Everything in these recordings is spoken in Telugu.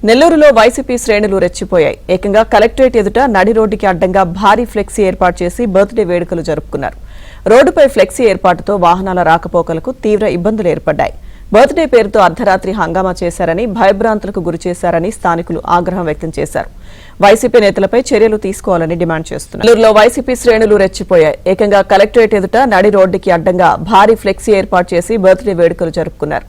నెల్లూరులో వైసీపీ శ్రేణులు రెచ్చిపోయాయి. ఏకంగా కలెక్టరేట్ ఎదుట నడి రోడ్డుకి అడ్డంగా భారీ ఫ్లెక్సీ ఏర్పాటు చేసి బర్త్డే వేడుకలు జరుపుకున్నారు. రోడ్డుపై ఫ్లెక్సీ ఏర్పాటుతో వాహనాల రాకపోకలకు తీవ్ర ఇబ్బందులు ఏర్పడ్డాయి. బర్త్డే పేరుతో అర్ధరాత్రి హంగామా చేశారని, భయభ్రాంతులకు గురిచేశారని స్థానికులు ఆగ్రహం వ్యక్తం చేశారు. వైసీపీ నేతలపై చర్యలు తీసుకోవాలని డిమాండ్ చేస్తున్నారు. నెల్లూరులో వైసీపీ శ్రేణులు రెచ్చిపోయాయి. ఏకంగా కలెక్టరేట్ ఎదుట నడి రోడ్డుకి అడ్డంగా భారీ ఫ్లెక్సీ ఏర్పాటు చేసి బర్త్డే వేడుకలు జరుపుకున్నారు.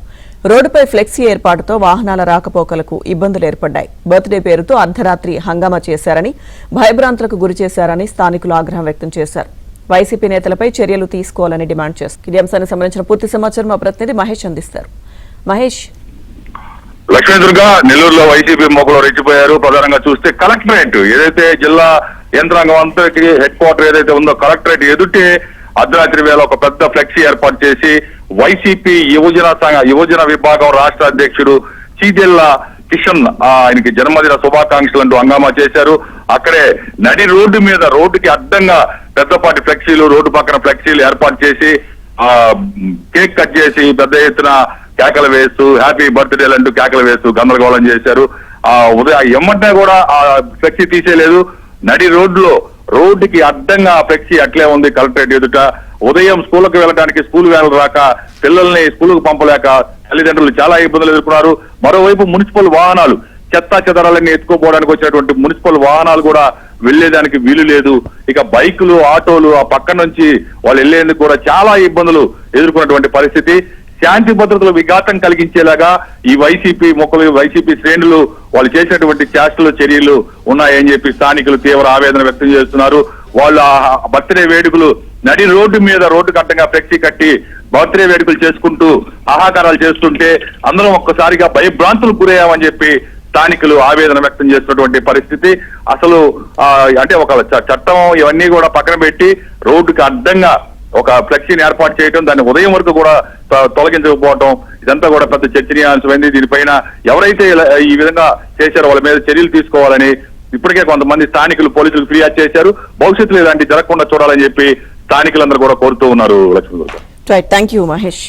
రోడ్డుపై ఫ్లెక్సీ ఏర్పాటుతో వాహనాల రాకపోకలకు ఇబ్బందులు ఏర్పడ్డాయి. బర్త్డే పేరుతో అర్ధరాత్రి హంగామా చేశారని, భయభ్రాంతులకు గురిచేశారని స్థానికులు ఆగ్రహం వ్యక్తం చేశారు. వైసీపీ నేతలపై చర్యలు తీసుకోవాలని డిమాండ్ చేస్తారు. ఈ అంశానికి సంబంధించిన పూర్తి సమాచారం మా ప్రతినిధి మహేష్ అందిస్తారు. మహేష్, లక్ష్మీదుర్గ నెల్లూరులో వైసీపీ మొక్కలు రెచ్చిపోయారు. ప్రధానంగా చూస్తే కలెక్టరేట్ ఏదైతే జిల్లా యంత్రాంగం అంతటి హెడ్ క్వార్టర్ ఏదైతే ఉందో కలెక్టరేట్ ఎదుటే అర్ధరాత్రి వేళ ఒక పెద్ద ఫ్లెక్సీ ఏర్పాటు చేసి వైసీపీ యువజన విభాగం రాష్ట్ర అధ్యక్షుడు చీదెళ్ల కిషన్ ఆయనకి జన్మదిన శుభాకాంక్షలు అంటూ హంగామా చేశారు. అక్కడే నడి రోడ్డు మీద రోడ్డుకి అడ్డంగా పెద్దపాటి ఫ్లెక్సీలు, రోడ్డు పక్కన ఫ్లెక్సీలు ఏర్పాటు చేసి కేక్ కట్ చేసి పెద్ద ఎత్తున కేకలు వేస్తూ హ్యాపీ బర్త్డేలు అంటూ కేకలు వేస్తూ గందరగోళం చేశారు. ఉదయం ఎమ్మటే కూడా ఆ ఫ్లెక్సీ తీసేయలేదు. నడి రోడ్డుకి అడ్డంగా ఆ ఫ్లెక్సీ అట్లే ఉంది కలెక్టరేట్ ఎదుట. ఉదయం స్కూల్కి వెళ్ళడానికి స్కూల్ వేళ రాక, పిల్లల్ని స్కూల్కు పంపలేక తల్లిదండ్రులు చాలా ఇబ్బందులు ఎదుర్కొన్నారు. మరోవైపు మున్సిపల్ వాహనాలు చెత్తా చెదరాలన్నీ ఎత్తుకోపోవడానికి వచ్చినటువంటి మున్సిపల్ వాహనాలు కూడా వెళ్లేదానికి వీలు లేదు. ఇక బైకులు, ఆటోలు ఆ పక్క నుంచి వాళ్ళు వెళ్లేందుకు కూడా చాలా ఇబ్బందులు ఎదుర్కొన్నటువంటి పరిస్థితి. శాంతి భద్రతలు విఘాతం కలిగించేలాగా ఈ వైసీపీ శ్రేణులు వాళ్ళు చేసినటువంటి చేష్టలు, చర్యలు ఉన్నాయని చెప్పి స్థానికులు తీవ్ర ఆవేదన వ్యక్తం చేస్తున్నారు. వాళ్ళు బర్త్డే వేడుకలు నడి రోడ్డు మీద రోడ్డుకు అడ్డంగా ఫ్లెక్సీ కట్టి బర్త్డే వేడుకలు చేసుకుంటూ ఆహాకారాలు చేస్తుంటే అందరం ఒక్కసారిగా భయభ్రాంతులకు గురయ్యామని చెప్పి స్థానికులు ఆవేదన వ్యక్తం చేస్తున్నటువంటి పరిస్థితి. అసలు అంటే ఒక చట్టం ఇవన్నీ కూడా పక్కన పెట్టి రోడ్డుకి అడ్డంగా ఒక ఫ్లెక్సీని ఏర్పాటు చేయడం, దాన్ని ఉదయం వరకు కూడా తొలగించకపోవడం, ఇదంతా కూడా పెద్ద చర్చనీయాంశమైంది. దీనిపైన ఎవరైతే ఈ విధంగా చేశారో వాళ్ళ మీద చర్యలు తీసుకోవాలని ఇప్పటికే కొంతమంది స్థానికులు పోలీసులు ఫిర్యాదు చేశారు. భవిష్యత్తులో ఇలాంటి జరగకుండా చూడాలని చెప్పి స్థానికులందరూ కూడా కోరుతూ ఉన్నారు. Lakshmi. Right, thank you Mahesh.